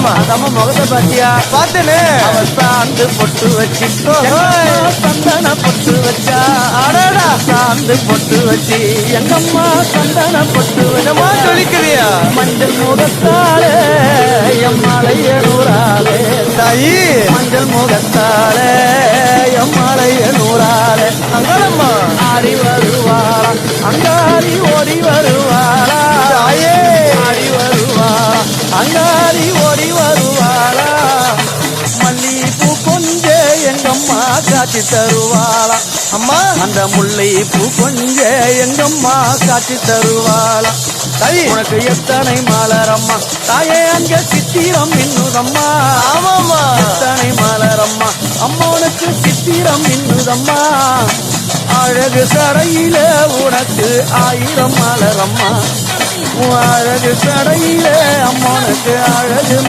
ஆமா நம்ம முகத்தை பாத்தியா பார்த்தேனே அவ சாந்து பொட்டு வச்சு சந்தன பொட்டு வச்சா அடடா சாந்து பொட்டு வச்சு எங்கம்மா சந்தன பொட்டு என்னமா வச்சா சொல்லிக்கிறியா மஞ்சள் முகத்தாலே எம்மாளைய நூறாலே தாயி மஞ்சள் முகத்தாலே எம்மாளைய நூறாலே அங்கலம்மா ஆடி வருவாளாம் அங்காரி ஓடி வருவாளா தாயே ஆடி வருவாளா அங்காரி ஓடி வருவாளா மல்லிகைப்பூ கொஞ்ச எங்கம்மா காட்சி தருவாளா அம்மா அந்த முல்லைப்பூ கொஞ்ச எங்கம்மா காட்சி தருவாளா தாயி உனக்கு எத்தனை மலரம்மா தாயே அங்க சித்திரம் மின்னுதம்மா ஆமாம்மா எத்தனை மலரம்மா அம்மா உனக்கு சித்திரம் மின்னுதம்மா அழகு சடையில உனக்கு 1000 மலரம்மா உன் அழகு சடையில அம்மா உனக்கு அழகு